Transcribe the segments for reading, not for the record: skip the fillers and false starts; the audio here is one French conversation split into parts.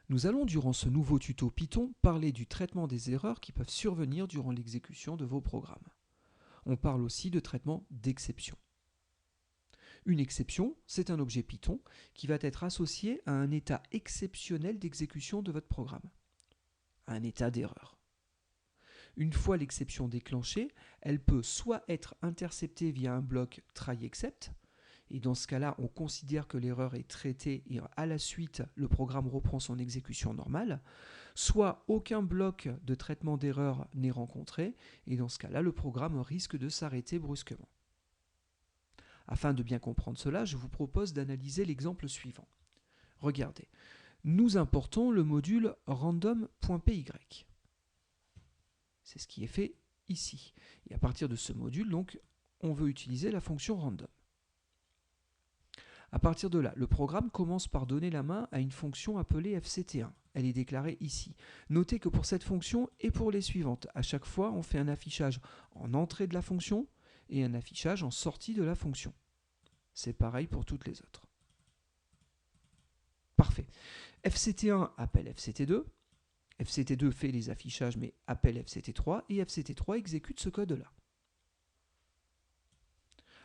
Nous allons, durant ce nouveau tuto Python, parler du traitement des erreurs qui peuvent survenir durant l'exécution de vos programmes. On parle aussi de traitement d'exception. Une exception, c'est un objet Python qui va être associé à un état exceptionnel d'exécution de votre programme, un état d'erreur. Une fois l'exception déclenchée, elle peut soit être interceptée via un bloc try-except, et dans ce cas-là, on considère que l'erreur est traitée et à la suite, le programme reprend son exécution normale, soit aucun bloc de traitement d'erreur n'est rencontré, et dans ce cas-là, le programme risque de s'arrêter brusquement. Afin de bien comprendre cela, je vous propose d'analyser l'exemple suivant. Regardez, nous importons le module random.py. C'est ce qui est fait ici. Et à partir de ce module, donc, on veut utiliser la fonction random. À partir de là, le programme commence par donner la main à une fonction appelée fct1. Elle est déclarée ici. Notez que pour cette fonction et pour les suivantes, à chaque fois, on fait un affichage en entrée de la fonction et un affichage en sortie de la fonction. C'est pareil pour toutes les autres. Parfait. fct1 appelle fct2. fct2 fait les affichages mais appelle fct3 et fct3 exécute ce code-là.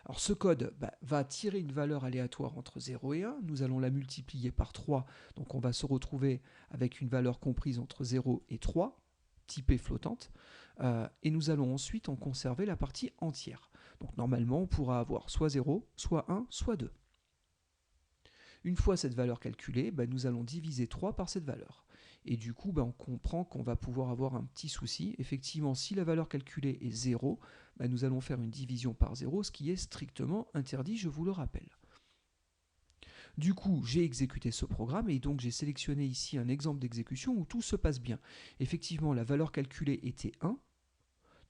Alors ce code va tirer une valeur aléatoire entre 0 et 1, nous allons la multiplier par 3, donc on va se retrouver avec une valeur comprise entre 0 et 3, typée flottante, et nous allons ensuite en conserver la partie entière. Donc normalement on pourra avoir soit 0, soit 1, soit 2. Une fois cette valeur calculée, nous allons diviser 3 par cette valeur. Et du coup, on comprend qu'on va pouvoir avoir un petit souci. Effectivement, si la valeur calculée est 0, nous allons faire une division par 0, ce qui est strictement interdit, je vous le rappelle. Du coup, j'ai exécuté ce programme et donc j'ai sélectionné ici un exemple d'exécution où tout se passe bien. Effectivement, la valeur calculée était 1.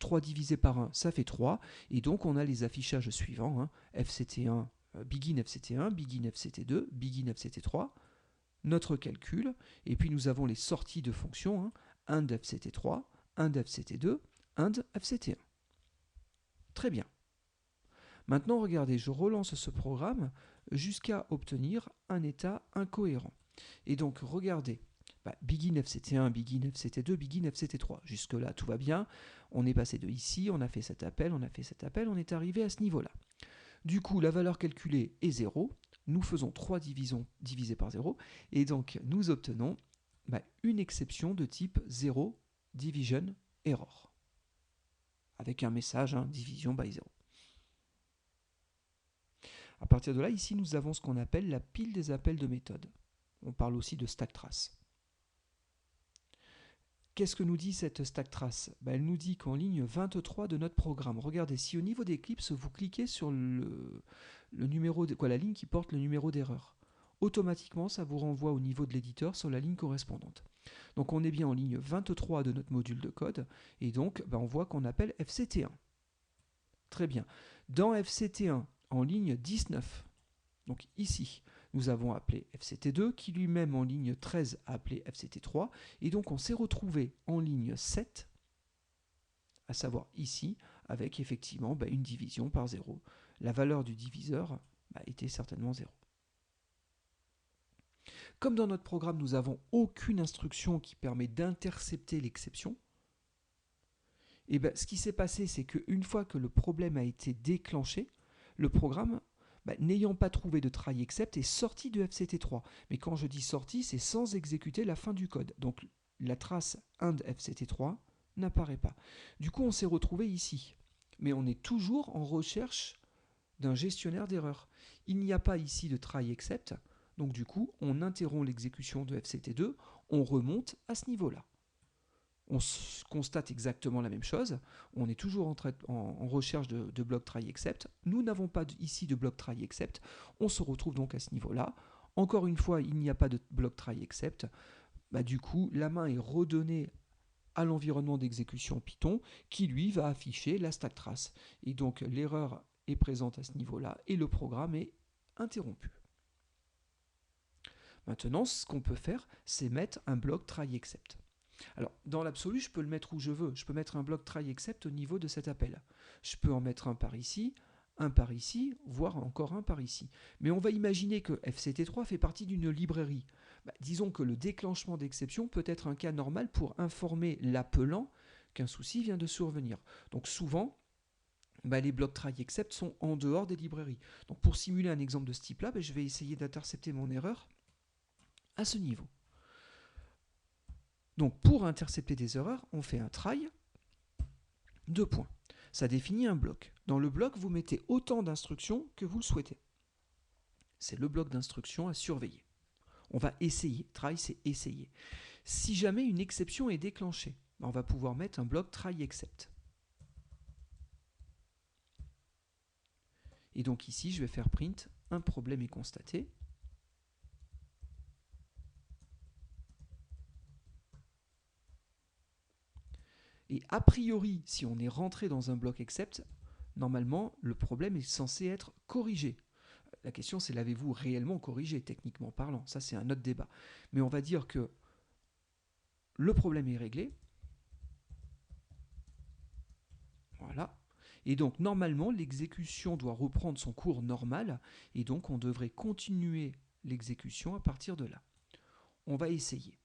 3 divisé par 1, ça fait 3. Et donc, on a les affichages suivants. fct1, begin fct1, begin fct2, begin fct3. Notre calcul, et puis nous avons les sorties de fonctions, end fct3, end fct2, end fct1. Très bien. Maintenant, regardez, je relance ce programme jusqu'à obtenir un état incohérent. Et donc, regardez, begin fct1, begin fct2, begin fct3. Jusque-là, tout va bien. On est passé de ici, on a fait cet appel, on a fait cet appel, on est arrivé à ce niveau-là. Du coup, la valeur calculée est 0. Nous faisons 3 divisions divisées par 0. Et donc, nous obtenons une exception de type 0 division error. Avec un message, division by 0. À partir de là, ici, nous avons ce qu'on appelle la pile des appels de méthode. On parle aussi de stack trace. Qu'est-ce que nous dit cette stack trace? Elle nous dit qu'en ligne 23 de notre programme, regardez, si au niveau d'Eclipse, vous cliquez sur le numéro la ligne qui porte le numéro d'erreur, automatiquement, ça vous renvoie au niveau de l'éditeur sur la ligne correspondante. Donc on est bien en ligne 23 de notre module de code, et donc on voit qu'on appelle fct1. Très bien. Dans fct1, en ligne 19, donc ici, nous avons appelé fct2, qui lui-même en ligne 13 a appelé fct3, et donc on s'est retrouvé en ligne 7, à savoir ici, avec effectivement une division par 0. La valeur du diviseur était certainement 0. Comme dans notre programme, nous n'avons aucune instruction qui permet d'intercepter l'exception, et ce qui s'est passé, c'est qu'une fois que le problème a été déclenché, le programme, n'ayant pas trouvé de try except, est sorti de fct3. Mais quand je dis sorti, c'est sans exécuter la fin du code. Donc la trace end fct3 n'apparaît pas. Du coup, on s'est retrouvé ici. Mais on est toujours en recherche d'un gestionnaire d'erreurs. Il n'y a pas ici de try except. Donc du coup, on interrompt l'exécution de fct2, on remonte à ce niveau-là. On constate exactement la même chose, on est toujours en recherche de bloc try except, nous n'avons pas ici de bloc try except, on se retrouve donc à ce niveau-là. Encore une fois, il n'y a pas de bloc try except, du coup, la main est redonnée à l'environnement d'exécution Python qui lui va afficher la stack trace. Et donc l'erreur est présente à ce niveau-là et le programme est interrompu. Maintenant, ce qu'on peut faire, c'est mettre un bloc try except. Alors, dans l'absolu, je peux le mettre où je veux. Je peux mettre un bloc try except au niveau de cet appel. Je peux en mettre un par ici, voire encore un par ici. Mais on va imaginer que fct3 fait partie d'une librairie. Disons que le déclenchement d'exception peut être un cas normal pour informer l'appelant qu'un souci vient de survenir. Donc souvent, les blocs try except sont en dehors des librairies. Donc pour simuler un exemple de ce type-là, je vais essayer d'intercepter mon erreur à ce niveau. Donc pour intercepter des erreurs, on fait un try, 2 points. Ça définit un bloc. Dans le bloc, vous mettez autant d'instructions que vous le souhaitez. C'est le bloc d'instructions à surveiller. On va essayer. Try, c'est essayer. Si jamais une exception est déclenchée, on va pouvoir mettre un bloc try except. Et donc ici, je vais faire print, un problème est constaté. Et a priori, si on est rentré dans un bloc except, normalement, le problème est censé être corrigé. La question, c'est l'avez-vous réellement corrigé, techniquement parlant? Ça, c'est un autre débat. Mais on va dire que le problème est réglé. Voilà. Et donc, normalement, l'exécution doit reprendre son cours normal. Et donc, on devrait continuer l'exécution à partir de là. On va essayer.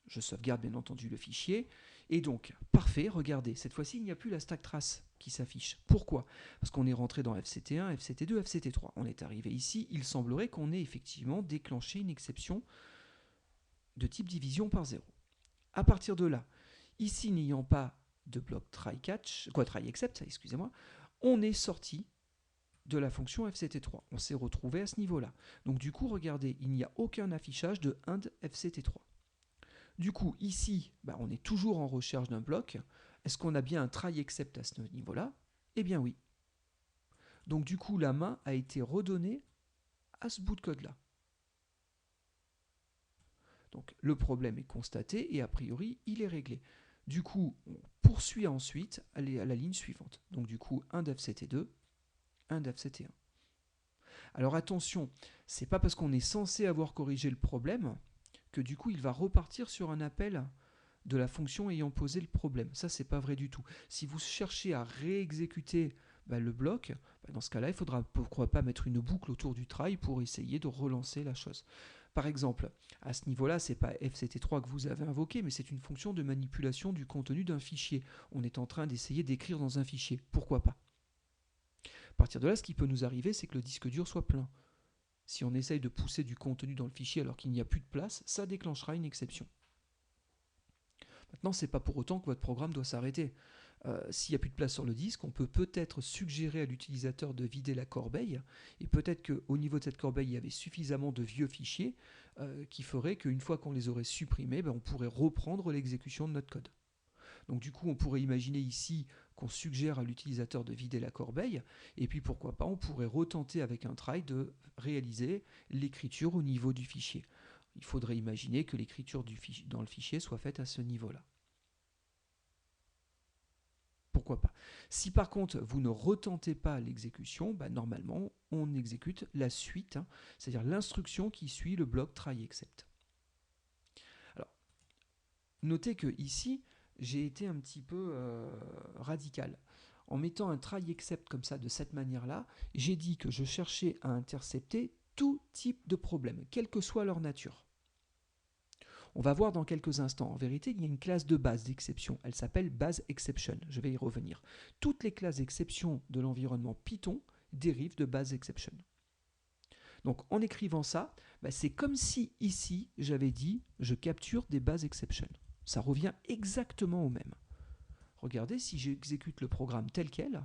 Je sauvegarde bien entendu le fichier. Et donc, parfait, regardez, cette fois-ci, il n'y a plus la stack trace qui s'affiche. Pourquoi? Parce qu'on est rentré dans FCT1, FCT2, FCT3. On est arrivé ici, il semblerait qu'on ait effectivement déclenché une exception de type division par 0. À partir de là, ici n'ayant pas de bloc try except, excusez-moi, on est sorti de la fonction FCT3. On s'est retrouvé à ce niveau-là. Donc du coup, regardez, il n'y a aucun affichage de ind FCT3. Du coup, ici, on est toujours en recherche d'un bloc. Est-ce qu'on a bien un try except à ce niveau-là? Eh bien oui. Donc du coup, la main a été redonnée à ce bout de code-là. Donc le problème est constaté et a priori, il est réglé. Du coup, on poursuit ensuite à la ligne suivante. Donc du coup, ind FCT2, ind FCT1. Alors attention, c'est pas parce qu'on est censé avoir corrigé le problème que du coup il va repartir sur un appel de la fonction ayant posé le problème. Ça, c'est pas vrai du tout. Si vous cherchez à réexécuter le bloc, dans ce cas-là, il faudra pourquoi pas mettre une boucle autour du try pour essayer de relancer la chose. Par exemple, à ce niveau-là, ce n'est pas FCT3 que vous avez invoqué, mais c'est une fonction de manipulation du contenu d'un fichier. On est en train d'essayer d'écrire dans un fichier. Pourquoi pas? À partir de là, ce qui peut nous arriver, c'est que le disque dur soit plein. Si on essaye de pousser du contenu dans le fichier alors qu'il n'y a plus de place, ça déclenchera une exception. Maintenant, ce n'est pas pour autant que votre programme doit s'arrêter. S'il n'y a plus de place sur le disque, on peut peut-être suggérer à l'utilisateur de vider la corbeille, et peut-être qu'au niveau de cette corbeille, il y avait suffisamment de vieux fichiers qui feraient qu'une fois qu'on les aurait supprimés, on pourrait reprendre l'exécution de notre code. Donc du coup, on pourrait imaginer ici qu'on suggère à l'utilisateur de vider la corbeille, et puis pourquoi pas, on pourrait retenter avec un try de réaliser l'écriture au niveau du fichier. Il faudrait imaginer que l'écriture dans le fichier soit faite à ce niveau-là. Pourquoi pas? Si par contre vous ne retentez pas l'exécution, normalement on exécute la suite, c'est-à-dire l'instruction qui suit le bloc try except. Alors, notez que ici, j'ai été un petit peu radical. En mettant un try except comme ça, de cette manière-là, j'ai dit que je cherchais à intercepter tout type de problème, quelle que soit leur nature. On va voir dans quelques instants. En vérité, il y a une classe de base d'exception. Elle s'appelle BaseException. Je vais y revenir. Toutes les classes d'exception de l'environnement Python dérivent de BaseException. Donc en écrivant ça, c'est comme si ici, j'avais dit je capture des BaseException. Ça revient exactement au même. Regardez, si j'exécute le programme tel quel,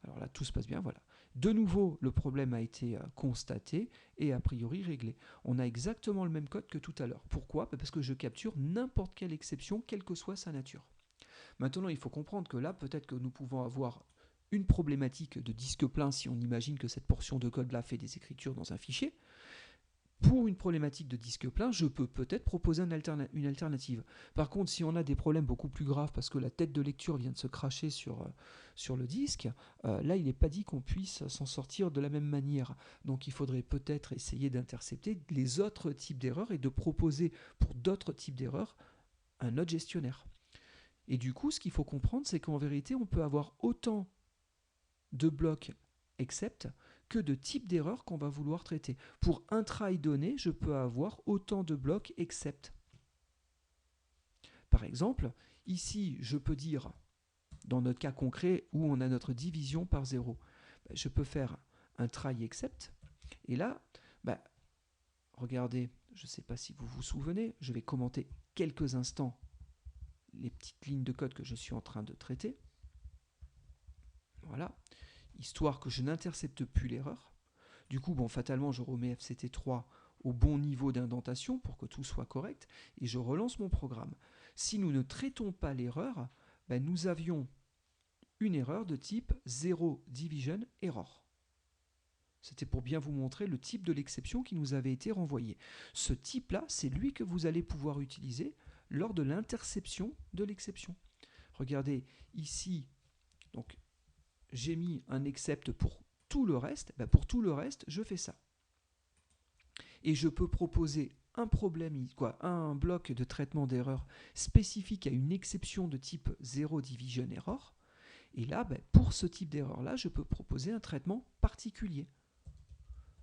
alors là, tout se passe bien, voilà. De nouveau, le problème a été constaté et a priori réglé. On a exactement le même code que tout à l'heure. Pourquoi? Parce que je capture n'importe quelle exception, quelle que soit sa nature. Maintenant, il faut comprendre que là, peut-être que nous pouvons avoir une problématique de disque plein si on imagine que cette portion de code-là fait des écritures dans un fichier. Pour une problématique de disque plein, je peux peut-être proposer une alternative. Par contre, si on a des problèmes beaucoup plus graves parce que la tête de lecture vient de se cracher sur le disque, là, il n'est pas dit qu'on puisse s'en sortir de la même manière. Donc, il faudrait peut-être essayer d'intercepter les autres types d'erreurs et de proposer pour d'autres types d'erreurs un autre gestionnaire. Et du coup, ce qu'il faut comprendre, c'est qu'en vérité, on peut avoir autant de blocs except que de type d'erreur qu'on va vouloir traiter. Pour un try donné, je peux avoir autant de blocs except. Par exemple, ici, je peux dire, dans notre cas concret où on a notre division par 0, je peux faire un try except. Et là, regardez, je ne sais pas si vous vous souvenez, je vais commenter quelques instants les petites lignes de code que je suis en train de traiter. Voilà, histoire que je n'intercepte plus l'erreur. Du coup, fatalement, je remets FCT3 au bon niveau d'indentation pour que tout soit correct et je relance mon programme. Si nous ne traitons pas l'erreur, nous avions une erreur de type 0 division error. C'était pour bien vous montrer le type de l'exception qui nous avait été renvoyé. Ce type-là, c'est lui que vous allez pouvoir utiliser lors de l'interception de l'exception. Regardez, ici, donc j'ai mis un except pour tout le reste. Pour tout le reste, je fais ça. Et je peux proposer un problème, un bloc de traitement d'erreur spécifique à une exception de type 0 division error. Et là, pour ce type d'erreur-là, je peux proposer un traitement particulier.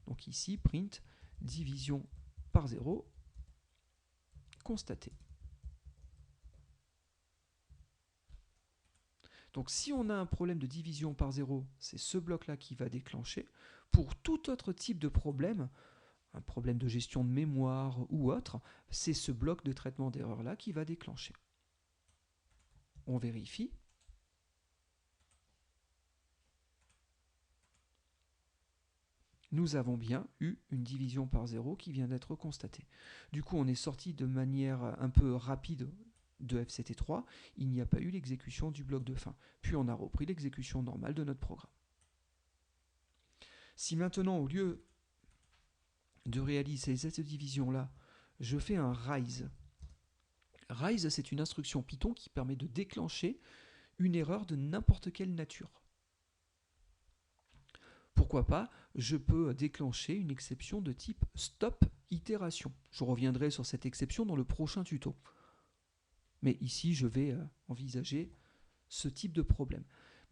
Donc ici, print division par 0, constaté. Donc si on a un problème de division par 0, c'est ce bloc-là qui va déclencher. Pour tout autre type de problème, un problème de gestion de mémoire ou autre, c'est ce bloc de traitement d'erreur-là qui va déclencher. On vérifie. Nous avons bien eu une division par 0 qui vient d'être constatée. Du coup, on est sorti de manière un peu rapide de FCT3, il n'y a pas eu l'exécution du bloc de fin. Puis on a repris l'exécution normale de notre programme. Si maintenant, au lieu de réaliser cette division-là, je fais un RISE. RISE, c'est une instruction Python qui permet de déclencher une erreur de n'importe quelle nature. Pourquoi pas, je peux déclencher une exception de type stop itération. Je reviendrai sur cette exception dans le prochain tuto. Mais ici, je vais envisager ce type de problème.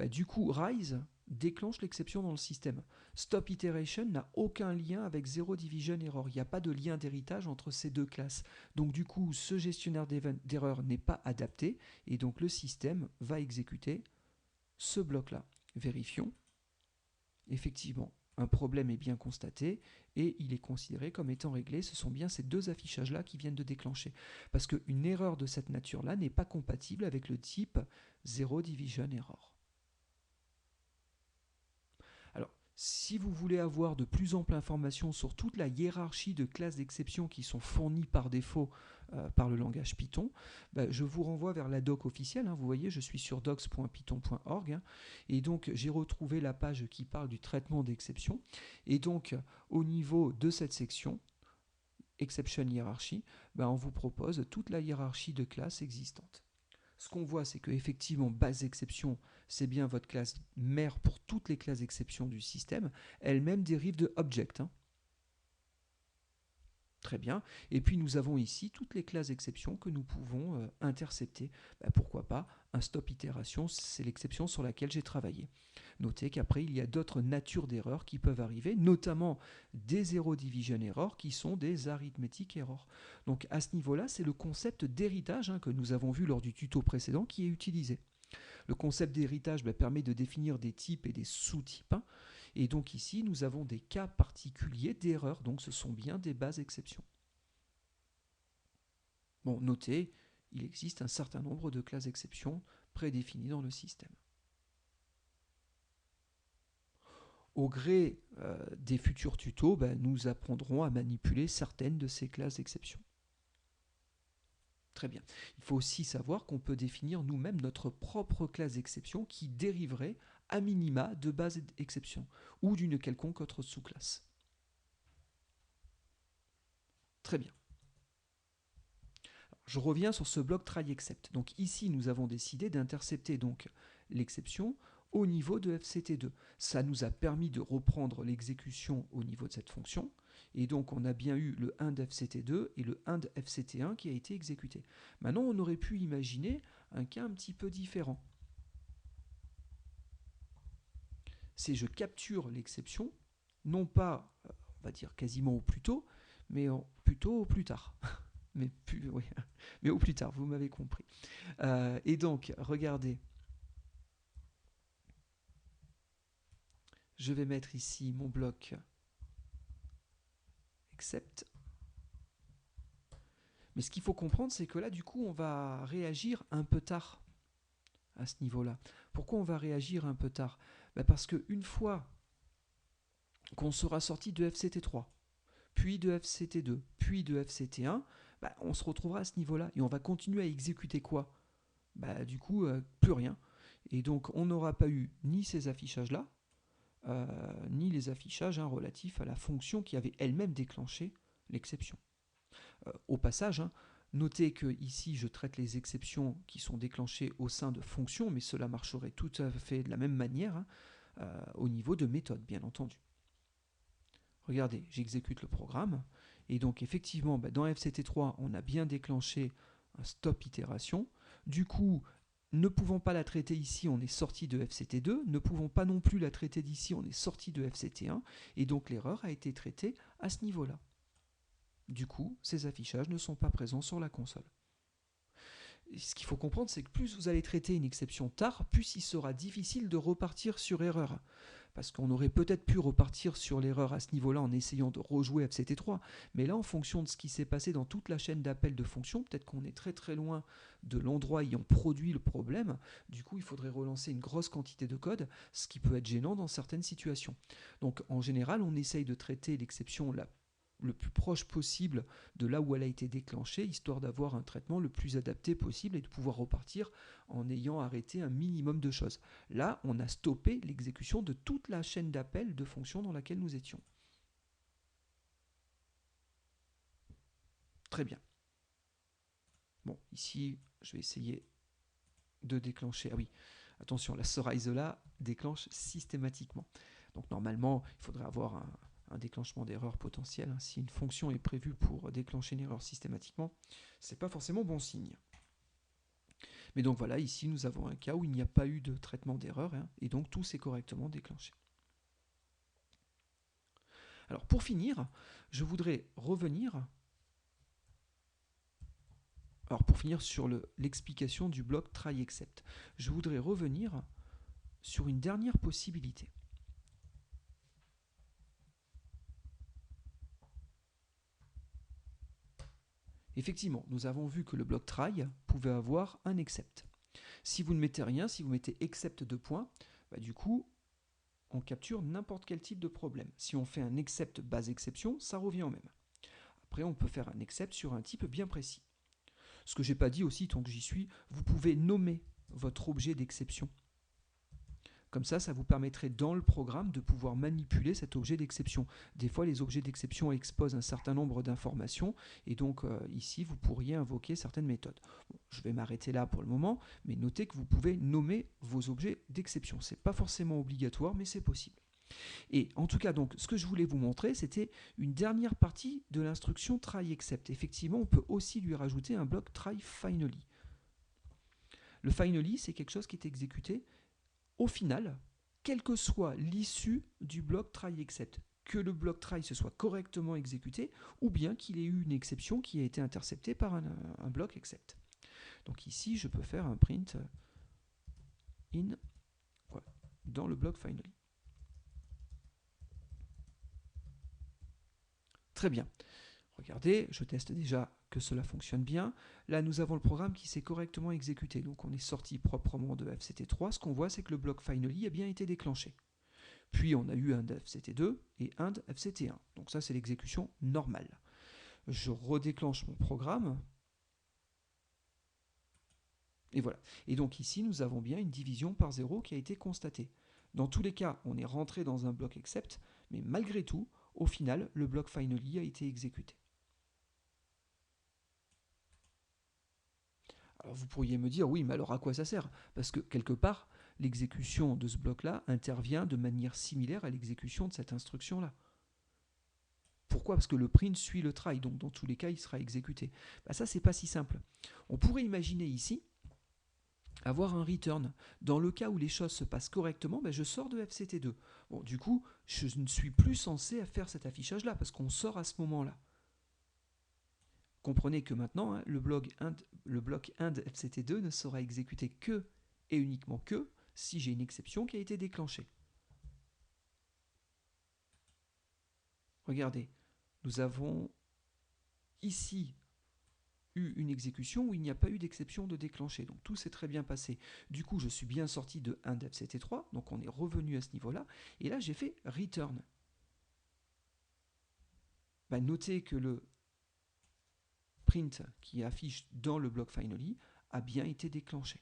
Du coup, RISE déclenche l'exception dans le système. Stop iteration n'a aucun lien avec 0 division error. Il n'y a pas de lien d'héritage entre ces deux classes. Donc du coup, ce gestionnaire d'erreur n'est pas adapté et donc le système va exécuter ce bloc-là. Vérifions. Effectivement, un problème est bien constaté et il est considéré comme étant réglé. Ce sont bien ces deux affichages-là qui viennent de déclencher. Parce qu'une erreur de cette nature-là n'est pas compatible avec le type 0 division error. Alors, si vous voulez avoir de plus amples informations sur toute la hiérarchie de classes d'exception qui sont fournies par défaut par le langage Python, je vous renvoie vers la doc officielle. Vous voyez, je suis sur docs.python.org et donc j'ai retrouvé la page qui parle du traitement d'exception. Et donc, au niveau de cette section, Exception Hierarchy, on vous propose toute la hiérarchie de classes existantes. Ce qu'on voit, c'est qu'effectivement, base exception, c'est bien votre classe mère pour toutes les classes d'exception du système. Elle-même dérive de object. Très bien. Et puis nous avons ici toutes les classes d'exception que nous pouvons intercepter. Pourquoi pas un stop itération, c'est l'exception sur laquelle j'ai travaillé. Notez qu'après, il y a d'autres natures d'erreurs qui peuvent arriver, notamment des zero division errors qui sont des arithmetic errors. Donc à ce niveau-là, c'est le concept d'héritage que nous avons vu lors du tuto précédent qui est utilisé. Le concept d'héritage permet de définir des types et des sous-types. Et donc ici, nous avons des cas particuliers d'erreurs, donc ce sont bien des bases exceptions. Bon, notez, il existe un certain nombre de classes exceptions prédéfinies dans le système. Au gré des futurs tutos, nous apprendrons à manipuler certaines de ces classes d'exception. Très bien. Il faut aussi savoir qu'on peut définir nous-mêmes notre propre classe d'exception qui dériverait à minima de base exception ou d'une quelconque autre sous-classe. Très bien. Alors, je reviens sur ce bloc try except. Donc ici, nous avons décidé d'intercepter donc l'exception au niveau de FCT2. Ça nous a permis de reprendre l'exécution au niveau de cette fonction. Et donc on a bien eu le end FCT2 et le end FCT1 qui a été exécuté. Maintenant, on aurait pu imaginer un cas un petit peu différent. C'est je capture l'exception non pas, on va dire quasiment au plus tôt, mais plutôt au plus tard. Oui, mais au plus tard, vous m'avez compris. Et donc, regardez, je vais mettre ici mon bloc except. Mais ce qu'il faut comprendre, c'est que là, du coup, on va réagir un peu tard à ce niveau-là. Pourquoi on va réagir un peu tard? Parce qu'une fois qu'on sera sorti de FCT3, puis de FCT2, puis de FCT1, on se retrouvera à ce niveau-là et on va continuer à exécuter quoi? Du coup, plus rien. Et donc, on n'aura pas eu ni ces affichages-là, ni les affichages relatifs à la fonction qui avait elle-même déclenché l'exception. Au passage, notez que ici je traite les exceptions qui sont déclenchées au sein de fonctions, mais cela marcherait tout à fait de la même manière au niveau de méthode, bien entendu. Regardez, j'exécute le programme, et donc effectivement, dans FCT3, on a bien déclenché un stop itération. Du coup, ne pouvant pas la traiter ici, on est sorti de FCT2, ne pouvant pas non plus la traiter d'ici, on est sorti de FCT1, et donc l'erreur a été traitée à ce niveau-là. Du coup, ces affichages ne sont pas présents sur la console. Et ce qu'il faut comprendre, c'est que plus vous allez traiter une exception tard, plus il sera difficile de repartir sur erreur. Parce qu'on aurait peut-être pu repartir sur l'erreur à ce niveau-là en essayant de rejouer FCT3, mais là, en fonction de ce qui s'est passé dans toute la chaîne d'appel de fonctions, peut-être qu'on est très très loin de l'endroit ayant produit le problème, du coup, il faudrait relancer une grosse quantité de code, ce qui peut être gênant dans certaines situations. Donc, en général, on essaye de traiter l'exception le plus proche possible de là où elle a été déclenchée, histoire d'avoir un traitement le plus adapté possible et de pouvoir repartir en ayant arrêté un minimum de choses. Là, on a stoppé l'exécution de toute la chaîne d'appel de fonctions dans laquelle nous étions. Très bien. Bon, ici, je vais essayer de déclencher. Ah oui, attention, la SORA Isola déclenche systématiquement. Donc normalement, il faudrait avoir un déclenchement d'erreur potentiel. Si une fonction est prévue pour déclencher une erreur systématiquement, c'est pas forcément bon signe. Mais donc voilà, ici nous avons un cas où il n'y a pas eu de traitement d'erreur, et donc tout s'est correctement déclenché. Alors pour finir, je voudrais revenir sur l'explication du bloc try except. Je voudrais revenir sur une dernière possibilité. Effectivement, nous avons vu que le bloc try pouvait avoir un except. Si vous ne mettez rien, si vous mettez except 2 points, du coup, on capture n'importe quel type de problème. Si on fait un except base exception, ça revient au même. Après, on peut faire un except sur un type bien précis. Ce que j'ai pas dit aussi, tant que j'y suis, vous pouvez nommer votre objet d'exception. Comme ça, ça vous permettrait dans le programme de pouvoir manipuler cet objet d'exception. Des fois, les objets d'exception exposent un certain nombre d'informations, et donc ici, vous pourriez invoquer certaines méthodes. Bon, je vais m'arrêter là pour le moment, mais notez que vous pouvez nommer vos objets d'exception. Ce n'est pas forcément obligatoire, mais c'est possible. Et en tout cas, donc, ce que je voulais vous montrer, c'était une dernière partie de l'instruction try except. Effectivement, on peut aussi lui rajouter un bloc try finally. Le finally, c'est quelque chose qui est exécuté au final, quelle que soit l'issue du bloc try except, que le bloc try se soit correctement exécuté, ou bien qu'il ait eu une exception qui a été interceptée par un bloc except. Donc ici, je peux faire un print in dans le bloc finally. Très bien. Regardez, je teste déjà que cela fonctionne bien. Là, nous avons le programme qui s'est correctement exécuté. Donc, on est sorti proprement de FCT3. Ce qu'on voit, c'est que le bloc finally a bien été déclenché. Puis, on a eu un de FCT2 et un de FCT1. Donc, ça, c'est l'exécution normale. Je redéclenche mon programme. Et voilà. Et donc, ici, nous avons bien une division par 0 qui a été constatée. Dans tous les cas, on est rentré dans un bloc except, mais malgré tout, au final, le bloc finally a été exécuté. Alors vous pourriez me dire, oui, mais alors à quoi ça sert? Parce que quelque part, l'exécution de ce bloc-là intervient de manière similaire à l'exécution de cette instruction-là. Pourquoi? Parce que le print suit le try, donc dans tous les cas, il sera exécuté. Ça, c'est pas si simple. On pourrait imaginer ici, avoir un return. Dans le cas où les choses se passent correctement, je sors de FCT2. Bon, du coup, je ne suis plus censé faire cet affichage-là, parce qu'on sort à ce moment-là. Comprenez que maintenant, hein, le bloc end FCT2 ne sera exécuté que et uniquement que si j'ai une exception qui a été déclenchée. Regardez, nous avons ici eu une exécution où il n'y a pas eu d'exception de déclencher. Donc tout s'est très bien passé. Du coup, je suis bien sorti de end FCT3, donc on est revenu à ce niveau-là. Et là, j'ai fait return. Notez que le print qui affiche dans le bloc finally a bien été déclenché.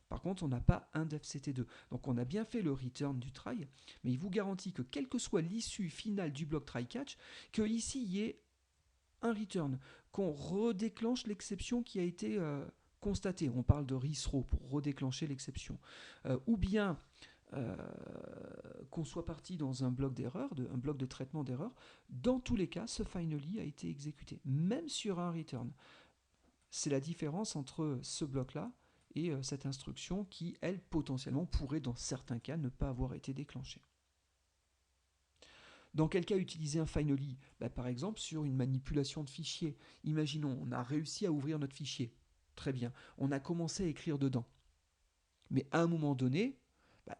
Par contre, on n'a pas end FCT2. Donc on a bien fait le return du try, mais il vous garantit que quelle que soit l'issue finale du bloc try catch, qu'ici il y ait un return, qu'on redéclenche l'exception qui a été constatée. On parle de rethrow pour redéclencher l'exception. Ou bien qu'on soit parti dans un bloc d'erreur, un bloc de traitement d'erreur. Dans tous les cas, ce finally a été exécuté, même sur un return. C'est la différence entre ce bloc-là et cette instruction qui, elle, potentiellement, pourrait, dans certains cas, ne pas avoir été déclenchée. Dans quel cas utiliser un finally ? Par exemple, sur une manipulation de fichier. Imaginons, on a réussi à ouvrir notre fichier. Très bien. On a commencé à écrire dedans. Mais à un moment donné,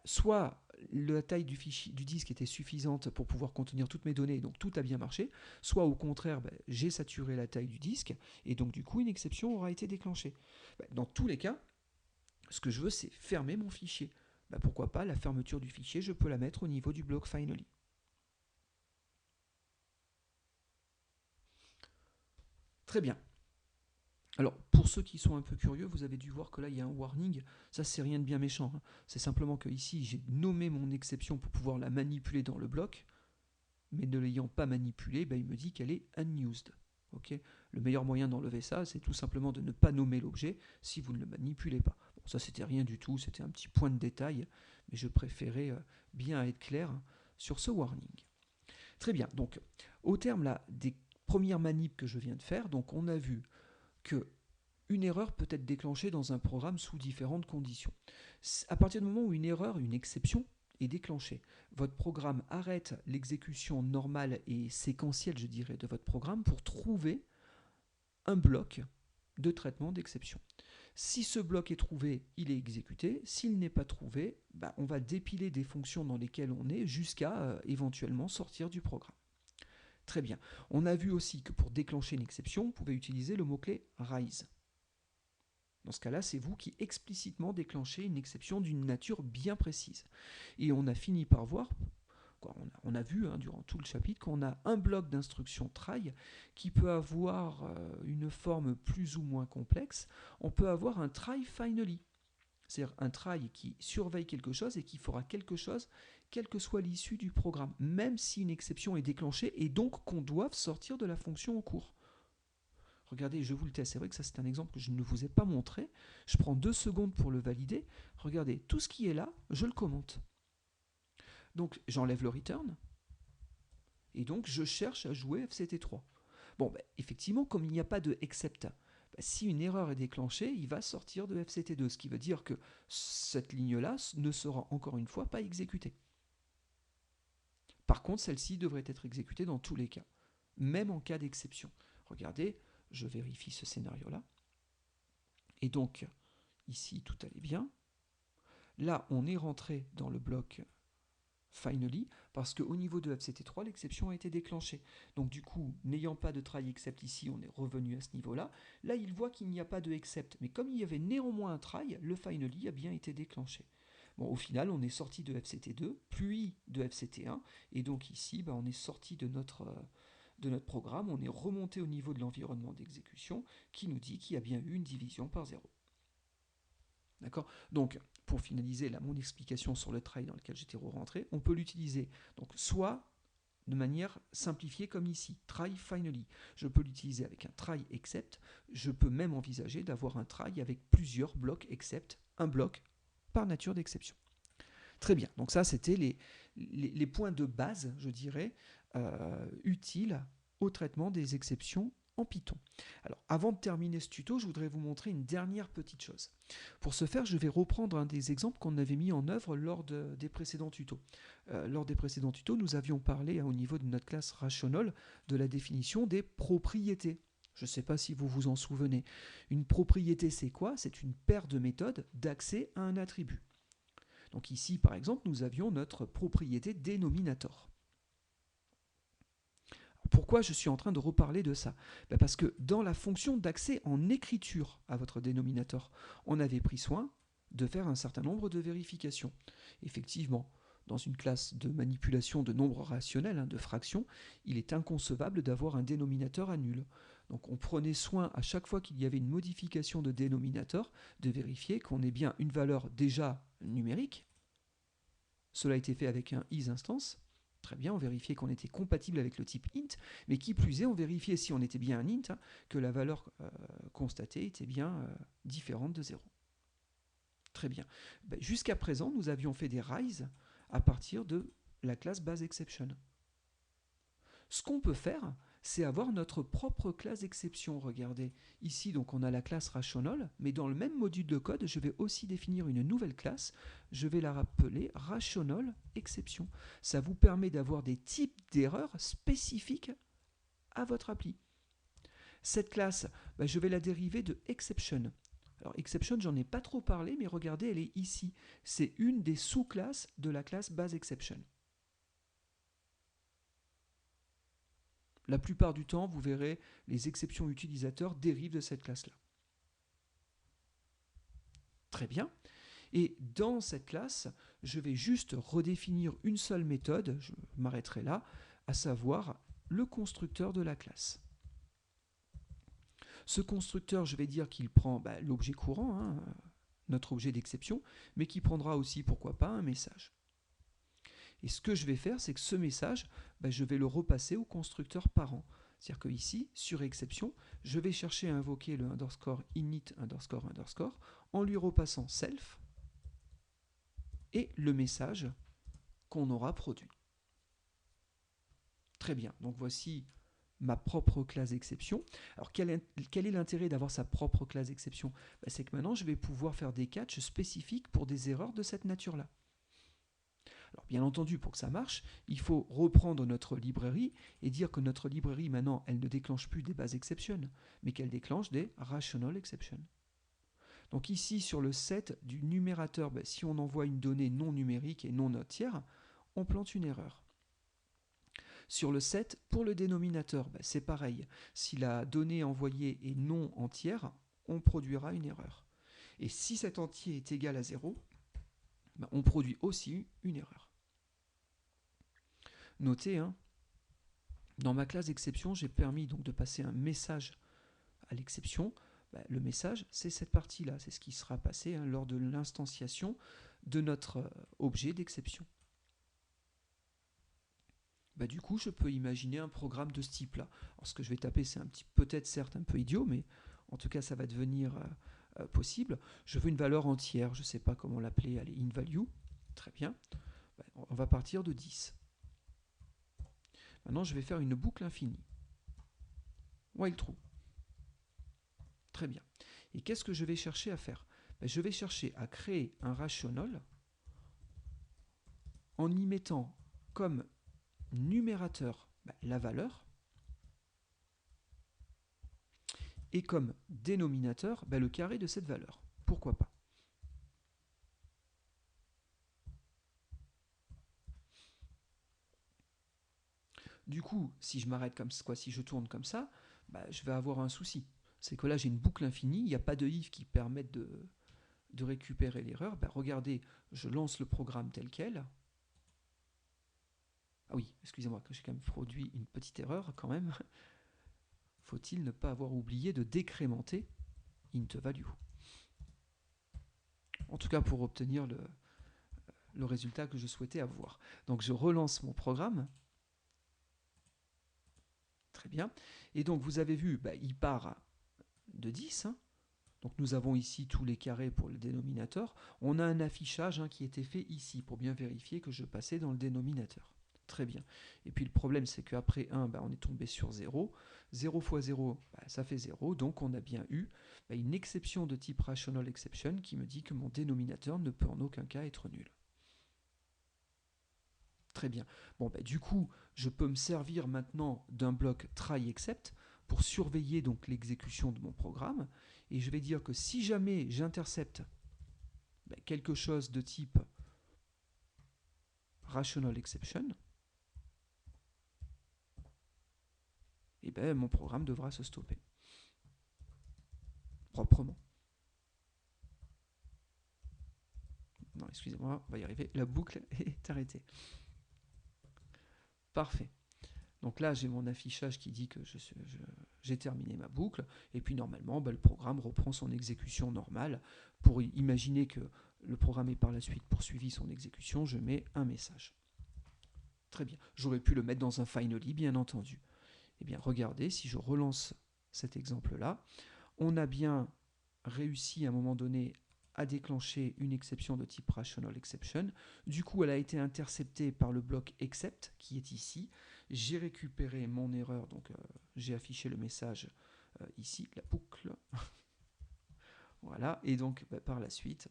soit la taille du disque était suffisante pour pouvoir contenir toutes mes données, donc tout a bien marché, soit au contraire, j'ai saturé la taille du disque, et donc du coup, une exception aura été déclenchée. Dans tous les cas, ce que je veux, c'est fermer mon fichier. Pourquoi pas, la fermeture du fichier, je peux la mettre au niveau du bloc finally. Très bien. Alors, pour ceux qui sont un peu curieux, vous avez dû voir que là, il y a un warning. Ça, c'est rien de bien méchant. Hein. C'est simplement que ici, j'ai nommé mon exception pour pouvoir la manipuler dans le bloc, mais ne l'ayant pas manipulée, il me dit qu'elle est unused. Okay, le meilleur moyen d'enlever ça, c'est tout simplement de ne pas nommer l'objet si vous ne le manipulez pas. Bon, ça, c'était rien du tout, c'était un petit point de détail, mais je préférais bien être clair sur ce warning. Très bien, donc, au terme là, des premières manips que je viens de faire, donc on a vu que une erreur peut être déclenchée dans un programme sous différentes conditions. À partir du moment où une erreur, une exception, est déclenchée, votre programme arrête l'exécution normale et séquentielle, je dirais, de votre programme pour trouver un bloc de traitement d'exception. Si ce bloc est trouvé, il est exécuté. S'il n'est pas trouvé, on va dépiler des fonctions dans lesquelles on est jusqu'à éventuellement sortir du programme. Très bien. On a vu aussi que pour déclencher une exception, vous pouvez utiliser le mot-clé rise. Dans ce cas-là, c'est vous qui explicitement déclenchez une exception d'une nature bien précise. Et on a fini par voir, on a vu durant tout le chapitre, qu'on a un bloc d'instruction try qui peut avoir une forme plus ou moins complexe. On peut avoir un try finally, c'est-à-dire un try qui surveille quelque chose et qui fera quelque chose quelle que soit l'issue du programme, même si une exception est déclenchée et donc qu'on doive sortir de la fonction en cours. Regardez, je vous le teste. C'est vrai que ça, c'est un exemple que je ne vous ai pas montré. Je prends 2 secondes pour le valider. Regardez, tout ce qui est là, je le commente. Donc, j'enlève le return. Et donc, je cherche à jouer FCT3. Bon, effectivement, comme il n'y a pas de except, si une erreur est déclenchée, il va sortir de FCT2. Ce qui veut dire que cette ligne-là ne sera encore une fois pas exécutée. Par contre, celle-ci devrait être exécutée dans tous les cas, même en cas d'exception. Regardez, je vérifie ce scénario-là. Et donc, ici, tout allait bien. Là, on est rentré dans le bloc finally, parce qu'au niveau de FCT3, l'exception a été déclenchée. Donc du coup, n'ayant pas de try except ici, on est revenu à ce niveau-là. Là, il voit qu'il n'y a pas de except, mais comme il y avait néanmoins un try, le finally a bien été déclenché. Bon, au final, on est sorti de FCT2, puis de FCT1, et donc ici, on est sorti de notre programme, on est remonté au niveau de l'environnement d'exécution, qui nous dit qu'il y a bien eu une division par 0. D'accord ? Donc, pour finaliser là, mon explication sur le try dans lequel j'étais rentré, on peut l'utiliser donc soit de manière simplifiée comme ici, try finally. Je peux l'utiliser avec un try except. Je peux même envisager d'avoir un try avec plusieurs blocs except, un bloc par nature d'exception. Très bien, donc ça c'était les points de base, je dirais, utiles au traitement des exceptions en en Python. Alors, avant de terminer ce tuto, je voudrais vous montrer une dernière petite chose. Pour ce faire, je vais reprendre un des exemples qu'on avait mis en œuvre lors des précédents tutos. Lors des précédents tutos, nous avions parlé au niveau de notre classe Rational de la définition des propriétés. Je ne sais pas si vous vous en souvenez. Une propriété, c'est quoi? C'est une paire de méthodes d'accès à un attribut. Donc ici, par exemple, nous avions notre propriété dénominator. Pourquoi je suis en train de reparler de ça? Parce que dans la fonction d'accès en écriture à votre dénominator, on avait pris soin de faire un certain nombre de vérifications. Effectivement, dans une classe de manipulation de nombres rationnels, de fractions, il est inconcevable d'avoir un dénominateur à nul. Donc on prenait soin à chaque fois qu'il y avait une modification de dénominateur de vérifier qu'on ait bien une valeur déjà numérique. Cela a été fait avec un isInstance. Très bien, on vérifiait qu'on était compatible avec le type int, mais qui plus est, on vérifiait si on était bien un int, que la valeur constatée était bien différente de 0. Très bien. Jusqu'à présent, nous avions fait des rise à partir de la classe baseException. Ce qu'on peut faire, c'est avoir notre propre classe exception. Regardez, ici donc on a la classe Rational, mais dans le même module de code, je vais aussi définir une nouvelle classe. Je vais la rappeler Rational Exception. Ça vous permet d'avoir des types d'erreurs spécifiques à votre appli. Cette classe, je vais la dériver de Exception. Alors Exception, j'en ai pas trop parlé, mais regardez, elle est ici. C'est une des sous-classes de la classe baseException. La plupart du temps, vous verrez, les exceptions utilisateurs dérivent de cette classe-là. Très bien. Et dans cette classe, je vais juste redéfinir une seule méthode, je m'arrêterai là, à savoir le constructeur de la classe. Ce constructeur, je vais dire qu'il prend l'objet courant, notre objet d'exception, mais qui prendra aussi, pourquoi pas, un message. Et ce que je vais faire, c'est que ce message, je vais le repasser au constructeur parent. C'est-à-dire que ici, sur exception, je vais chercher à invoquer le underscore init underscore underscore en lui repassant self et le message qu'on aura produit. Très bien, donc voici ma propre classe exception. Alors quel est l'intérêt d'avoir sa propre classe exception? C'est que maintenant je vais pouvoir faire des catchs spécifiques pour des erreurs de cette nature-là. Alors bien entendu, pour que ça marche, il faut reprendre notre librairie et dire que notre librairie, maintenant, elle ne déclenche plus des bases exception, mais qu'elle déclenche des rational exception. Donc ici, sur le set du numérateur, si on envoie une donnée non numérique et non entière, on plante une erreur. Sur le set, pour le dénominateur, c'est pareil. Si la donnée envoyée est non entière, on produira une erreur. Et si cet entier est égal à 0, on produit aussi une erreur. Notez, dans ma classe exception, j'ai permis donc de passer un message à l'exception. Le message, c'est cette partie-là, c'est ce qui sera passé lors de l'instanciation de notre objet d'exception. Du coup, je peux imaginer un programme de ce type-là. Alors, ce que je vais taper, c'est peut-être certes un peu idiot, mais en tout cas, ça va devenir possible. Je veux une valeur entière, je ne sais pas comment l'appeler, allez, inValue. Très bien. On va partir de 10. Maintenant, je vais faire une boucle infinie. While true. Très bien. Et qu'est-ce que je vais chercher à faire? Je vais chercher à créer un rational en y mettant comme numérateur la valeur et comme dénominateur le carré de cette valeur. Pourquoi pas? Du coup, si je m'arrête comme ça, si je tourne comme ça, je vais avoir un souci. C'est que là, j'ai une boucle infinie, il n'y a pas de if qui permette de récupérer l'erreur. Regardez, je lance le programme tel quel. Ah oui, excusez-moi, j'ai quand même produit une petite erreur quand même. Faut-il ne pas avoir oublié de décrémenter int value? En tout cas, pour obtenir le résultat que je souhaitais avoir. Donc, je relance mon programme. Très bien. Et donc, vous avez vu, il part de 10. Donc, nous avons ici tous les carrés pour le dénominateur. On a un affichage qui était fait ici pour bien vérifier que je passais dans le dénominateur. Très bien. Et puis le problème, c'est qu'après 1, on est tombé sur 0. 0 fois 0, ça fait 0. Donc on a bien eu une exception de type rational exception qui me dit que mon dénominateur ne peut en aucun cas être nul. Très bien. Bon, du coup, je peux me servir maintenant d'un bloc try except pour surveiller donc l'exécution de mon programme. Et je vais dire que si jamais j'intercepte quelque chose de type rational exception, mon programme devra se stopper. Proprement. Non, excusez-moi, on va y arriver. La boucle est arrêtée. Parfait. Donc là, j'ai mon affichage qui dit que j'ai terminé ma boucle. Et puis normalement, le programme reprend son exécution normale. Pour imaginer que le programme est par la suite poursuivi son exécution, je mets un message. Très bien. J'aurais pu le mettre dans un finally, bien entendu. Eh bien, regardez, si je relance cet exemple-là, on a bien réussi à un moment donné à déclencher une exception de type rational exception. Du coup, elle a été interceptée par le bloc except qui est ici. J'ai récupéré mon erreur, donc j'ai affiché le message ici, la boucle. Voilà, et donc par la suite,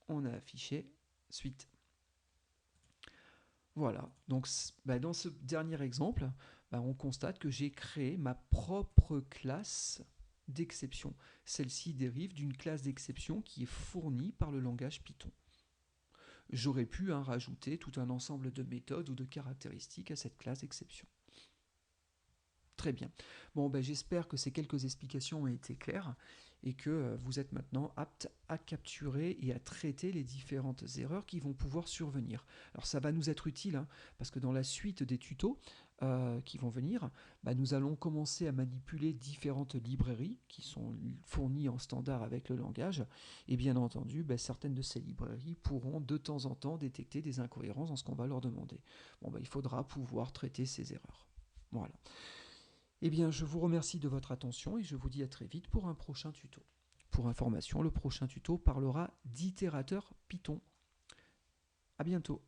on a affiché suite. Voilà, donc dans ce dernier exemple, on constate que j'ai créé ma propre classe d'exception. Celle-ci dérive d'une classe d'exception qui est fournie par le langage Python. J'aurais pu rajouter tout un ensemble de méthodes ou de caractéristiques à cette classe d'exception. Très bien. Bon, j'espère que ces quelques explications ont été claires et que vous êtes maintenant apte à capturer et à traiter les différentes erreurs qui vont pouvoir survenir. Alors ça va nous être utile parce que dans la suite des tutos qui vont venir, nous allons commencer à manipuler différentes librairies qui sont fournies en standard avec le langage et bien entendu, certaines de ces librairies pourront de temps en temps détecter des incohérences dans ce qu'on va leur demander. Bon, il faudra pouvoir traiter ces erreurs. Voilà. Eh bien, je vous remercie de votre attention et je vous dis à très vite pour un prochain tuto. Pour information, le prochain tuto parlera d'itérateur Python. À bientôt.